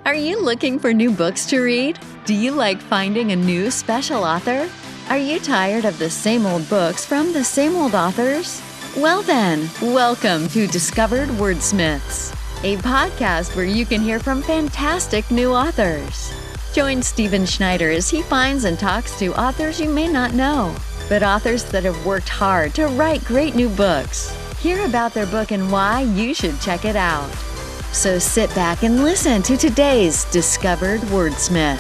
Are you looking for new books to read? Do you like finding a new special author? Are you tired of the same old books from the same old authors? Well then, welcome to Discovered Wordsmiths, a podcast where you can hear from fantastic new authors. Join Stephen Schneider as he finds and talks to authors you may not know, but authors that have worked hard to write great new books. Hear about their book and why you should check it out. So sit back and listen to today's Discovered Wordsmith.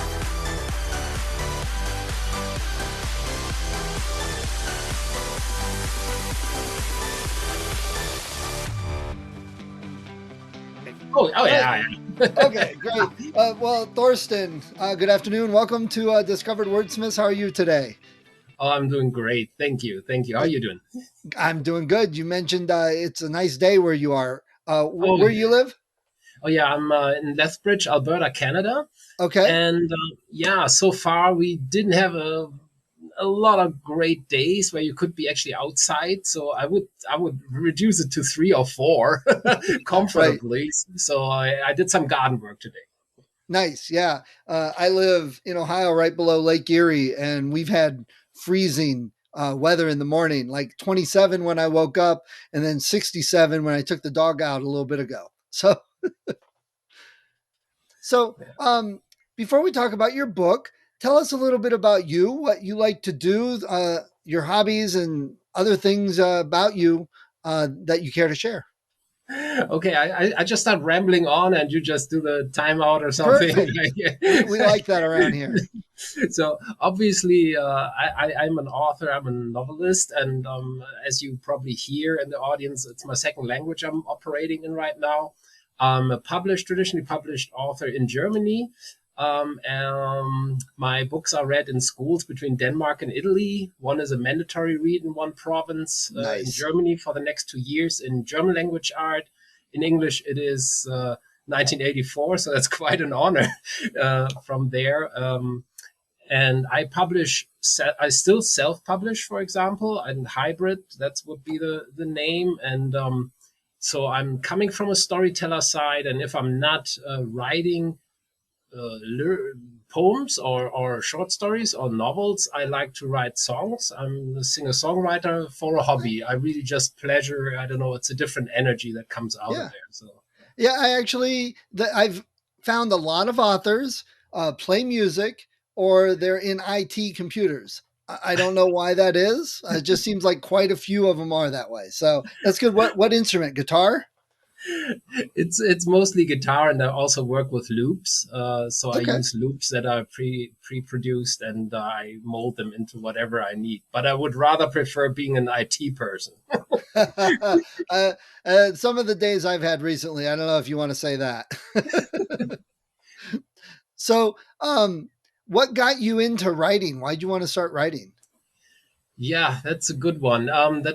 Yeah. Okay, great. Well, Thorsten, good afternoon. Welcome to Discovered Wordsmiths. How are you today? Oh, I'm doing great. Thank you. How are you doing? I'm doing good. You mentioned it's a nice day where you are. Oh, Where you live? Oh, yeah. I'm in Lethbridge, Alberta, Canada. Okay. And so far we didn't have a lot of great days where you could be actually outside. So I would reduce it to 3 or 4 comfortably. Right. So I did some garden work today. Nice. Yeah. I live in Ohio, right below Lake Erie, and we've had freezing weather in the morning, like 27 when I woke up, and then 67 when I took the dog out a little bit ago. So, before we talk about your book, tell us a little bit about you, what you like to do, your hobbies, and other things about you that you care to share. Okay, I just start rambling on and you just do the timeout or something. Perfect. we like that around here. So obviously, I'm an author, I'm a novelist, and as you probably hear in the audience, it's my second language I'm operating in right now. I'm a traditionally published author in Germany. My books are read in schools between Denmark and Italy. One is a mandatory read in one province. Nice. In Germany for the next 2 years in German language art. In English, it is 1984, so that's quite an honor from there. And I still self-publish, for example, and hybrid, that would be the name. And so I'm coming from a storyteller side, and if I'm not writing poems or short stories or novels, I like to write songs. I'm a singer-songwriter for a hobby. I really just pleasure. I don't know. It's a different energy that comes out of there. So yeah, I've found a lot of authors play music or they're in IT computers. I don't know why that is. It just seems like quite a few of them are that way. So that's good. What instrument? Guitar? It's mostly guitar, and I also work with loops. So okay. I use loops that are pre-produced, and I mold them into whatever I need. But I would rather prefer being an IT person. Some of the days I've had recently, I don't know if you want to say that. So, what got you into writing? Why'd you want to start writing? Yeah, that's a good one. I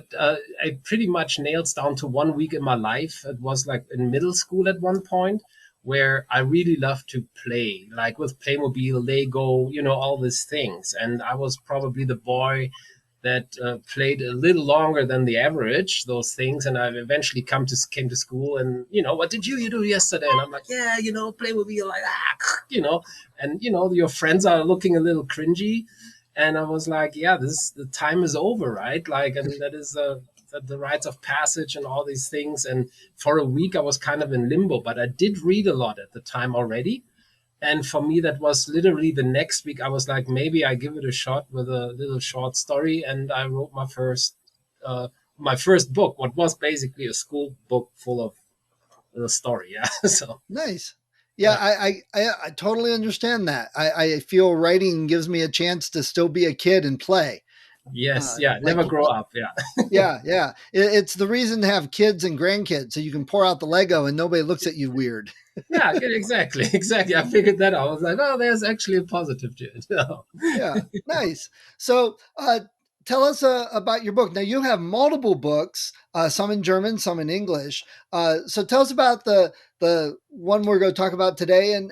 pretty much nails down to 1 week in my life. It was like in middle school at one point where I really loved to play, like with Playmobil, Lego, all these things. And I was probably the boy that played a little longer than the average, those things. And I eventually came to school and, what did you do yesterday? And I'm like, yeah, Playmobil, like that, and, your friends are looking a little cringy. And I was like, yeah, the time is over, right? Like, and that is the rites of passage and all these things. And for a week, I was kind of in limbo, but I did read a lot at the time already. And for me, that was literally the next week. I was like, maybe I give it a shot with a little short story. And I wrote my first book, what was basically a school book full of the story. Yeah. So nice. Yeah, I totally understand that. I feel writing gives me a chance to still be a kid and play. Yes, never grow up. Yeah. yeah. It's the reason to have kids and grandkids so you can pour out the Lego and nobody looks at you weird. Yeah, exactly. I figured that out. I was like, oh, there's actually a positive to it. Yeah, nice. So tell us about your book. Now you have multiple books, some in German, some in English. So tell us about the one we're going to talk about today, and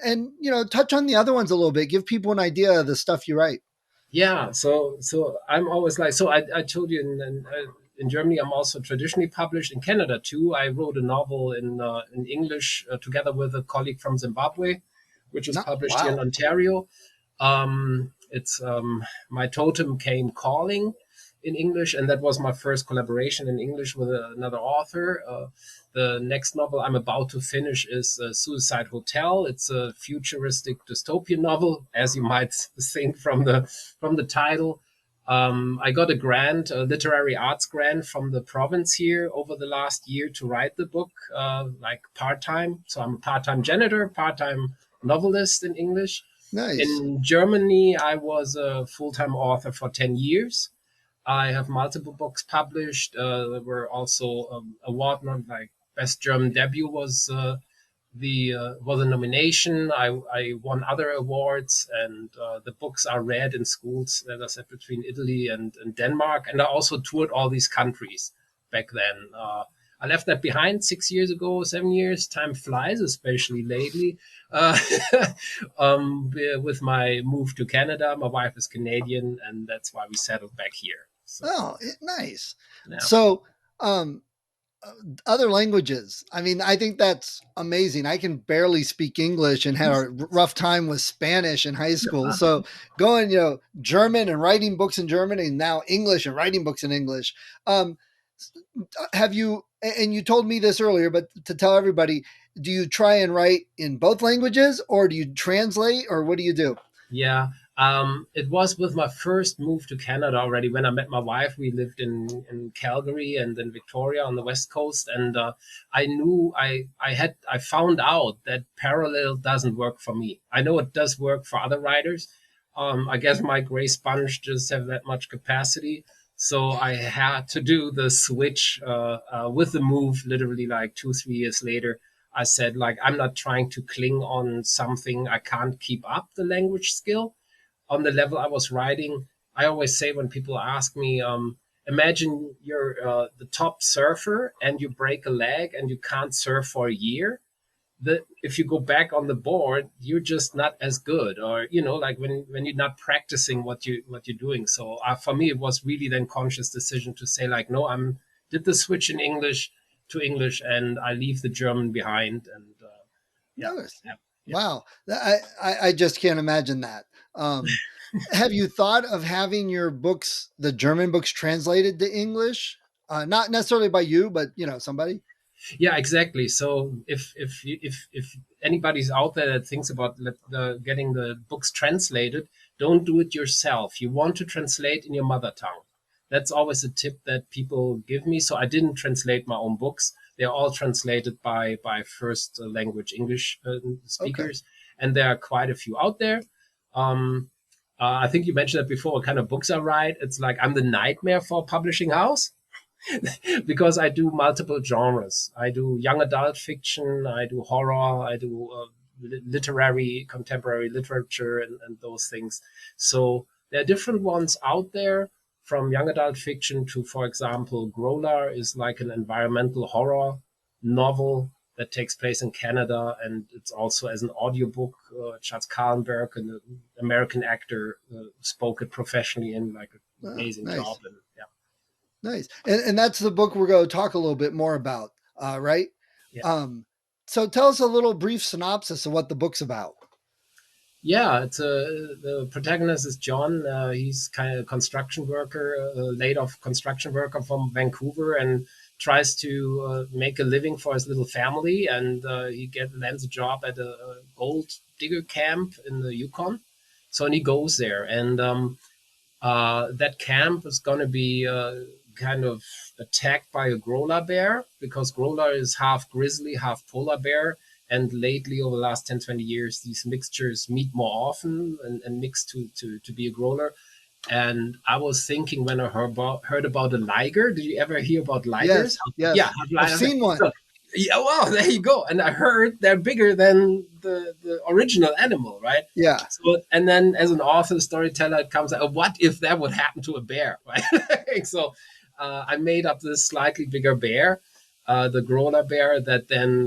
touch on the other ones a little bit. Give people an idea of the stuff you write. Yeah. So I'm always like, so I told you in Germany, I'm also traditionally published. In Canada too, I wrote a novel in English together with a colleague from Zimbabwe. which is Not published here in wow. Ontario. It's My Totem Came Calling in English, and that was my first collaboration in English with another author. The next novel I'm about to finish is Suicide Hotel. It's a futuristic dystopian novel, as you might think from the title. I got a grant, a literary arts grant from the province here over the last year to write the book, like part time. So I'm a part time janitor, part time novelist in English. Nice. In Germany, I was a full time author for 10 years. I have multiple books published. There were also award like Best German Debut was a nomination. I won other awards, and the books are read in schools, as I said, between Italy and Denmark. And I also toured all these countries back then. I left that behind 6 years ago, 7 years. Time flies, especially lately. Uh, with my move to Canada, my wife is Canadian, and that's why we settled back here. So, Oh, nice. yeah. So, um, other languages. I mean, I think that's amazing. I can barely speak English and had a rough time with Spanish in high school. So going, German and writing books in German, and now English and writing books in English. Um, have you? And you told me this earlier, but to tell everybody, do you try and write in both languages, or do you translate, or what do you do? Yeah, it was with my first move to Canada already. When I met my wife, we lived in Calgary and in Victoria on the West Coast, and I knew I found out that parallel doesn't work for me. I know it does work for other writers. I guess my gray sponge just have that much capacity, so I had to do the switch with the move. Literally, like 2 3 years later, I said, like, I'm not trying to cling on something I can't keep up the language skill on the level I was writing. I always say when people ask me, imagine you're the top surfer and you break a leg and you can't surf for a year. If you go back on the board, you're just not as good, or like when you're not practicing what you're doing. So for me, it was really then conscious decision to say, like, no, I'm did the switch in English to English, and I leave the German behind. And yeah, Nice. yeah, yeah. Wow. I just can't imagine that. Um, have you thought of having your books, the German books, translated to English? Not necessarily by you, but somebody. Yeah, exactly. So if anybody's out there that thinks about getting the books translated, don't do it yourself. You want to translate in your mother tongue. That's always a tip that people give me. So I didn't translate my own books. They're all translated by first language English Okay. speakers, and there are quite a few out there. Um, I think you mentioned that before. What kind of books I write? It's like I'm the nightmare for a publishing house because I do multiple genres. I do young adult fiction, I do horror, I do literary, contemporary literature, and those things. So there are different ones out there, from young adult fiction to, for example, Grolar is like an environmental horror novel that takes place in Canada, and it's also as an audiobook. Charles Kahlenberg, an American actor, spoke it professionally in like an Oh, amazing job. nice. And yeah, Nice. And that's the book we're going to talk a little bit more about, right? yeah. Um, so tell us a little brief synopsis of what the book's about. Yeah, it's the protagonist is John. He's kind of a construction worker, laid off construction worker from Vancouver, and tries to make a living for his little family. And he lands a job at a gold digger camp in the Yukon. So and he goes there, and that camp is going to be kind of attacked by a Grolar bear, because Grolar is half grizzly, half polar bear. And lately, over the last 10, 20 years, these mixtures meet more often and mix to be a Grolar. And I was thinking when I heard about a liger. Did you ever hear about ligers? Yes, Yeah, yes. I've seen one. so yeah, wow, there you go. And I heard they're bigger than the original animal, right? Yeah. So, and then as an author, storyteller, it comes out, what if that would happen to a bear, right? So I made up this slightly bigger bear, the Grolar bear, that then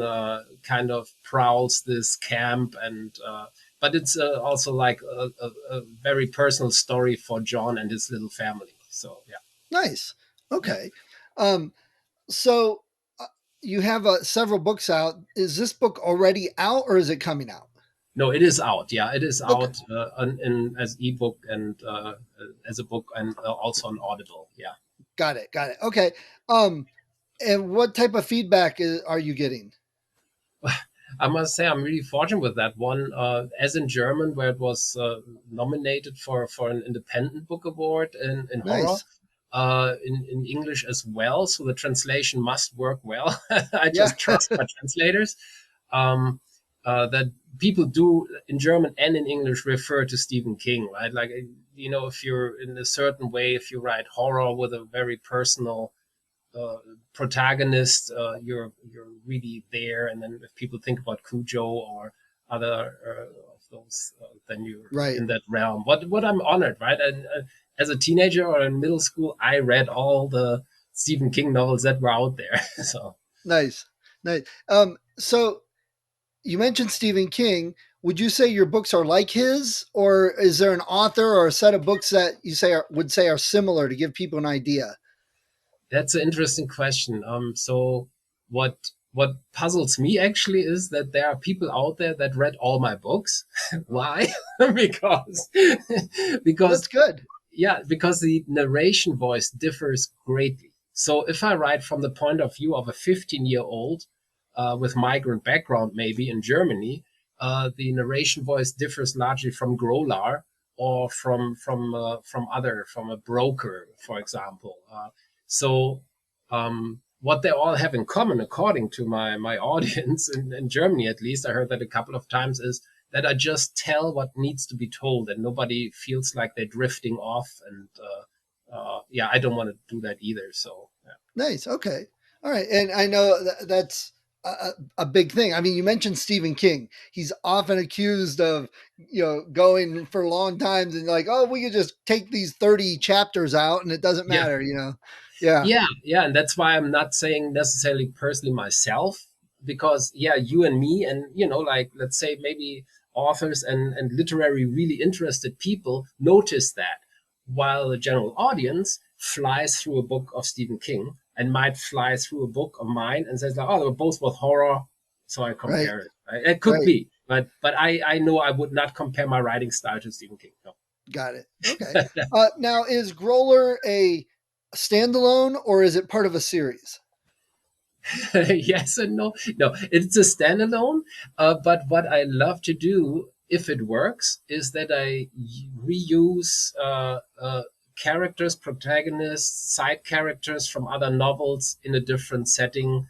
kind of prowls this camp. And but it's also like a very personal story for John and his little family. So yeah. Nice. Yeah. Okay. Um, so you have several books out. Is this book already out or is it coming out? No, it is out. Yeah, it is Okay, out as ebook and as a book, and also on Audible. Yeah. got it, got it. Okay, um, and what type of feedback are you getting? I must say I'm really fortunate with that one. As in German, where it was nominated for an independent book award in horror. Nice. In English as well, so the translation must work well. I Yeah. just trust my translators. Um, that people do in German and in English refer to Stephen King, right? Like, if you're in a certain way, if you write horror with a very personal uh, protagonist, you're really there. And then if people think about Cujo or other of those, then you're Right. in that realm. What I'm honored, right? And as a teenager or in middle school, I read all the Stephen King novels that were out there. So Nice. Nice. So you mentioned Stephen King. Would you say your books are like his, or is there an author or a set of books that you would say are similar to give people an idea? that's an interesting question. So what puzzles me actually is that there are people out there that read all my books. Why? because because That's good. yeah, because the narration voice differs greatly. So if I write from the point of view of a 15-year-old with migrant background, maybe in Germany, the narration voice differs largely from Grolar or from a broker, for example. What they all have in common, according to my audience in Germany at least, I heard that a couple of times, is that I just tell what needs to be told, and nobody feels like they're drifting off. And yeah, I don't want to do that either. So yeah. Nice. Okay. All right. And I know that's a big thing. I mean, you mentioned Stephen King. He's often accused of, going for long times and like, oh, we could just take these 30 chapters out and it doesn't Yeah, matter. Yeah. yeah, and that's why I'm not saying necessarily personally myself, because yeah, you and me, and like, let's say maybe authors and literary really interested people notice that, while the general audience flies through a book of Stephen King and might fly through a book of mine and says like, oh, they're both with horror, so I Right. compare it. Right? It could Right. be, but I know I would not compare my writing style to Stephen King. No. Got it. Okay. Now, is Grolar a standalone or is it part of a series? Yes and no. No, it's a standalone. But what I love to do, if it works, is that I reuse characters, protagonists, side characters from other novels in a different setting,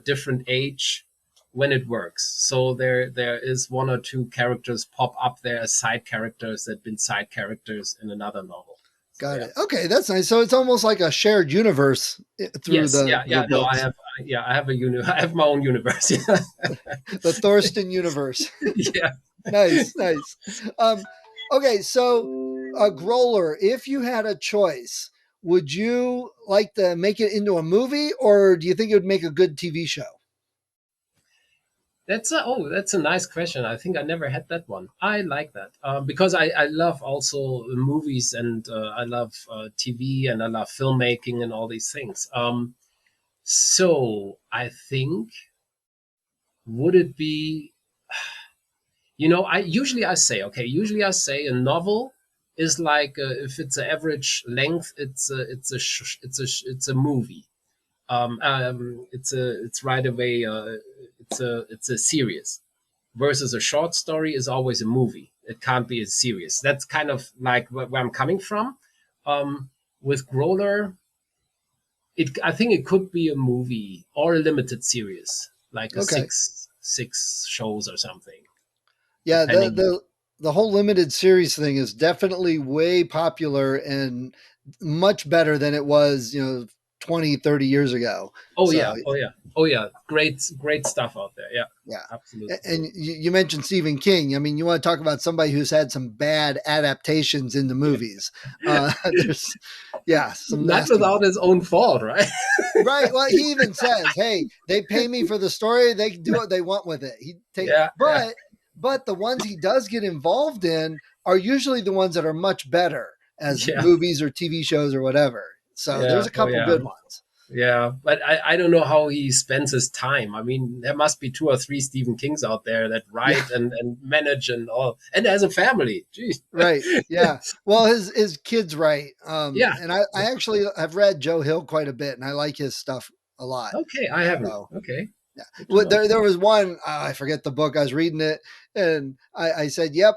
different age, when it works. So there is one or two characters pop up there as side characters that have been side characters in another novel. So Got yeah. it. Okay, that's nice. So it's almost like a shared universe through Yes, the yeah, the yeah. No, books, I have I have my own universe. the Thorsten universe. Yeah. Nice, nice. Um, okay, so Grolar, if you had a choice, would you like to make it into a movie, or do you think it would make a good TV show? That's a nice question. I think I never had that one. I like that because I love also movies, and I love TV, and I love filmmaking and all these things. So I think, would it be, usually I say a novel is like, if it's an average length, it's a movie. It's right away, it's a series, versus a short story is always a movie. It can't be a series. That's kind of like where I'm coming from. With Grolar, I think it could be a movie or a limited series, like a Okay. six shows or something, Yeah, the depending. the the whole limited series thing is definitely way popular and much better than it was, 20, 30 years ago. Oh So, yeah, oh yeah, oh yeah. Great stuff out there. Yeah, yeah. absolutely. And you mentioned Stephen King. I mean, you want to talk about somebody who's had some bad adaptations into movies. There's, yeah, some Not nasty without ones. his own fault, right? Right. Well, he even says, "Hey, they pay me for the story. They can do what they want with it." Yeah, yeah, But the ones he does get involved in are usually the ones that are much better as yeah, movies or TV shows or whatever. So yeah. there's a Oh couple yeah, good ones. Yeah, but I don't know how he spends his time. I mean, there must be two or three Stephen Kings out there that Yeah, write and manage and all, and has a family. Jeez. right. Yeah. Well, his kids write. Yeah. And I actually have read Joe Hill quite a bit, and I like his stuff a lot. Okay, I haven't. So Okay, yeah. good to Well, know. there was one, I forget the book, I was reading it, and I said, yep,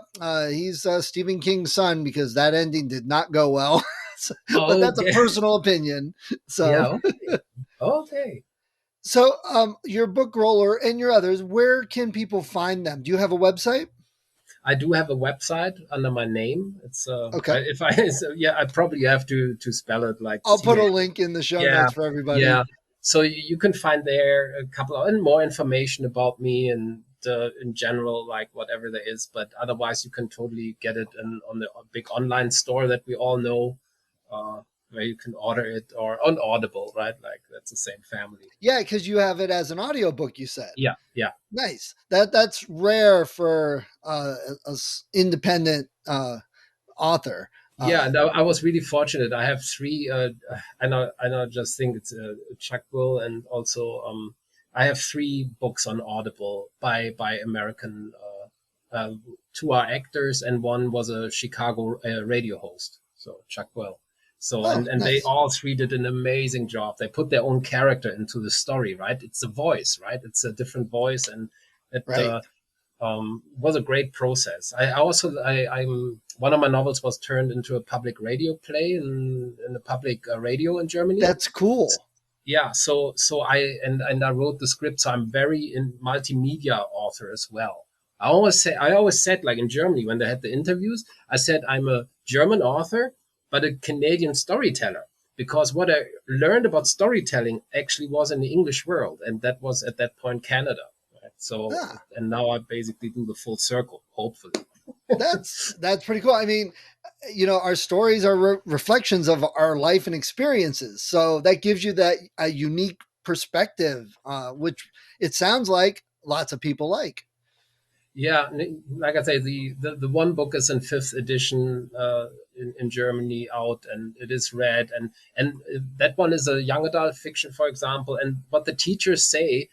he's Stephen King's son, because that ending did not go well. But that's a Okay. personal opinion. Yeah. So, Okay. Okay. your book Grolar and your others, where can people find them? Do you have a website? I do have a website under my name. It's Okay. if I so, yeah, I probably have to spell it like I'll put a CH. link in the show Yeah, notes for everybody. yeah. So you can find there a couple of, and more information about me and in general, like whatever there is. But otherwise, you can totally get it on the big online store that we all know, uh, where you can order it or on Audible, right? Like that's the same family. Yeah, because you have it as an audiobook, you said. Yeah, yeah. Nice. That's rare for independent author. Yeah, no, I was really fortunate. I have three. I know. Just think it's Chuck Will, and also I have three books on Audible by American. Two are actors, and one was a Chicago radio host. So Chuck Will. So Oh, and they nice. all three did an amazing job. They put their own character into the story, right? It's a voice, right? It's a different voice, and it Right. was a great process. I'm one of my novels was turned into a public radio play in a public radio in Germany. That's cool. Yeah, so and I wrote the script, so I'm very in multimedia author as well. I always said like in Germany when they had the interviews, I said I'm a German author, but a Canadian storyteller because what I learned about storytelling actually was in the English world, and that was at that point Canada. Right? So Yeah, and now I basically do the full circle, hopefully. that's pretty cool. I mean, our stories are reflections of our life and experiences, so that gives you that a unique perspective, which it sounds like lots of people like. Yeah, like I say, the one book is in fifth edition in Germany out, and it is read, and that one is a young adult fiction, for example. And what the teachers say,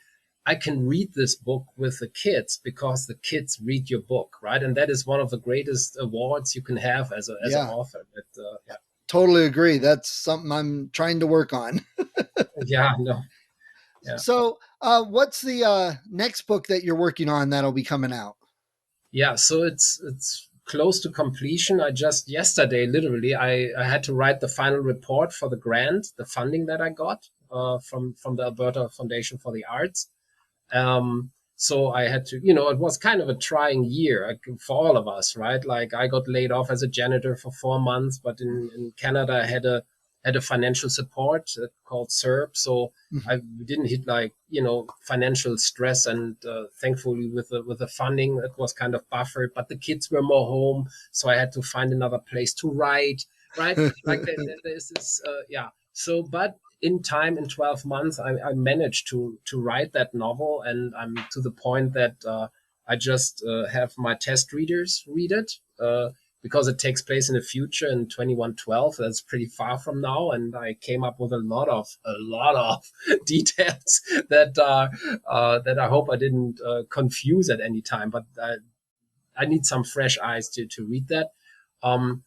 I can read this book with the kids because the kids read your book, right? And that is one of the greatest awards you can have as an Yeah, author. But totally agree. That's something I'm trying to work on. yeah, no, yeah. So, what's the next book that you're working on that'll be coming out? Yeah, so it's close to completion. I just yesterday, literally, I had to write the final report for the grant, the funding that I got from the Alberta Foundation for the Arts. So I had to, it was kind of a trying year for all of us, right? Like I got laid off as a janitor for 4 months, but in Canada I had a financial support called CERB, so I didn't hit like financial stress, and thankfully with the funding it was kind of buffered. But the kids were more home, so I had to find another place to write, right? Like there's this, yeah. So, but in time, in 12 months, I managed to write that novel, and I'm to the point that I just have my test readers read it. Because it takes place in the future in 2112. That's pretty far from now, and I came up with a lot of details that I hope I didn't confuse at any time. But I need some fresh eyes to read that.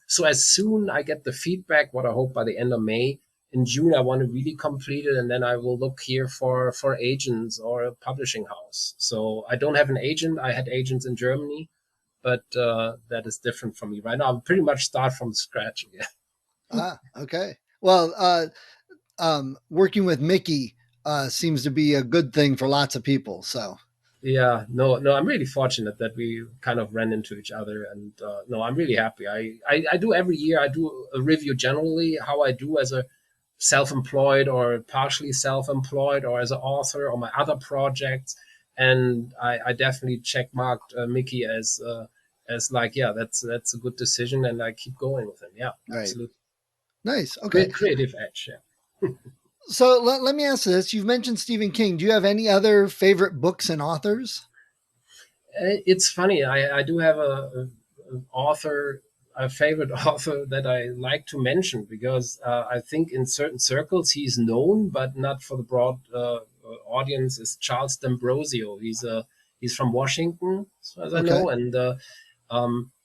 So as soon I get the feedback, what I hope by the end of May, in June I want to really complete it, and then I will look here for agents or a publishing house. So I don't have an agent. I had agents in Germany, but that is different from me right now. I pretty much start from scratch again. Okay. Well, working with Mickey seems to be a good thing for lots of people. So, Yeah, no, I'm really fortunate that we kind of ran into each other, and no, I'm really happy. I do every year. I do a review generally how I do as a self-employed or partially self-employed or as an author or my other projects, and I definitely check marked Mickey as like, yeah, that's a good decision, and I keep going with him. Yeah, right. absolutely. Nice. Okay. Creative edge. Yeah. So let me ask this. You've mentioned Stephen King. Do you have any other favorite books and authors? It's funny. I do have an author. a favorite author that I like to mention because I think in certain circles he's known, but not for the broad audience. Is Charles D'Ambrosio. He's from Washington, as I Okay. know, and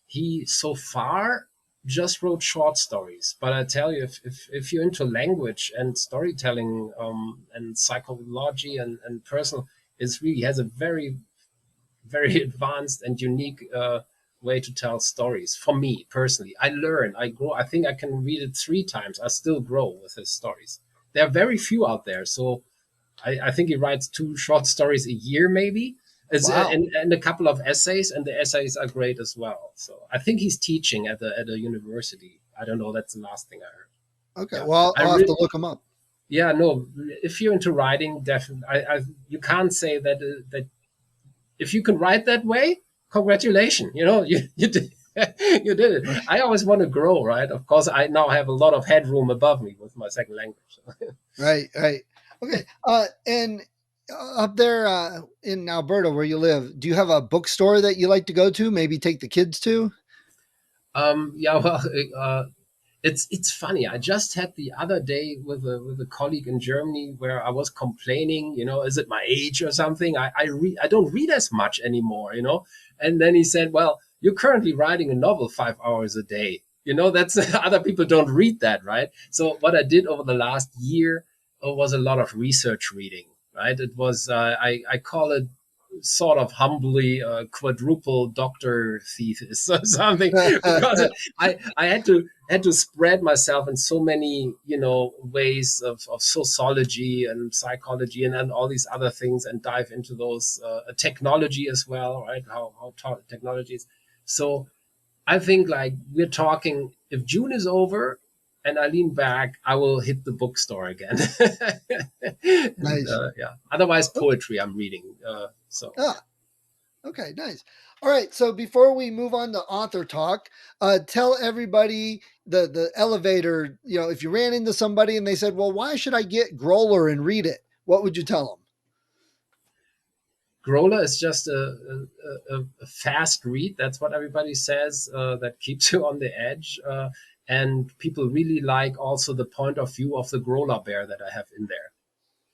he so far just wrote short stories. But I tell you, if you're into language and storytelling and psychology and personal, is really has a very advanced and unique way to tell stories. For me personally, I learn, I grow. I think I can read it 3 times. I still grow with his stories. There are very few out there, so I think he writes 2 short stories a year, maybe, Wow. and a couple of essays, and the essays are great as well. So I think he's teaching at a university. I don't know. That's the last thing I heard. Okay. Yeah, Well, I I'll have to really. look them up. Yeah, no. If you're into writing, definitely, you can't say that if you can write that way, congratulations. You did you did it. I always want to grow, right? Of course, I now have a lot of headroom above me with my second language. Right. Right. Okay. And up there in Alberta, where you live, do you have a bookstore that you like to go to? Maybe take the kids to? Yeah, well, it's funny. I just had the other day with a colleague in Germany where I was complaining. Is it my age or something? I don't read as much anymore. And then he said, "Well, you're currently writing a novel 5 hours a day. That's other people don't read that, right?" So what I did over the last year was a lot of research reading. Right? It was I call it sort of humbly quadruple doctor thesis or something because I had to spread myself in so many ways of sociology and psychology and all these other things and dive into those technology as well, right? How technology is. So I think like we're talking if June is over and I lean back, I will hit the bookstore again. And Nice. yeah, otherwise poetry I'm reading. So Ah, okay, nice. All right. So before we move on to author talk, tell everybody the elevator. If you ran into somebody and they said, "Well, why should I get Grolar and read it?" What would you tell them? Grolar is just a fast read. That's what everybody says. That keeps you on the edge. And people really like also the point of view of the Grolar bear that I have in there.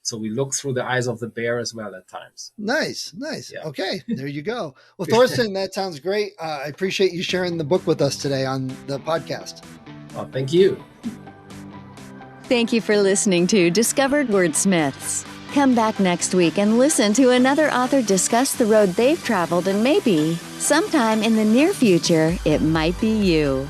So we look through the eyes of the bear as well at times. Nice, nice. Yeah. Okay, there you go. Well, Thorsten, that sounds great. I appreciate you sharing the book with us today on the podcast. Oh, thank you. Thank you for listening to Discovered Wordsmiths. Come back next week and listen to another author discuss the road they've traveled, and maybe, sometime in the near future, it might be you.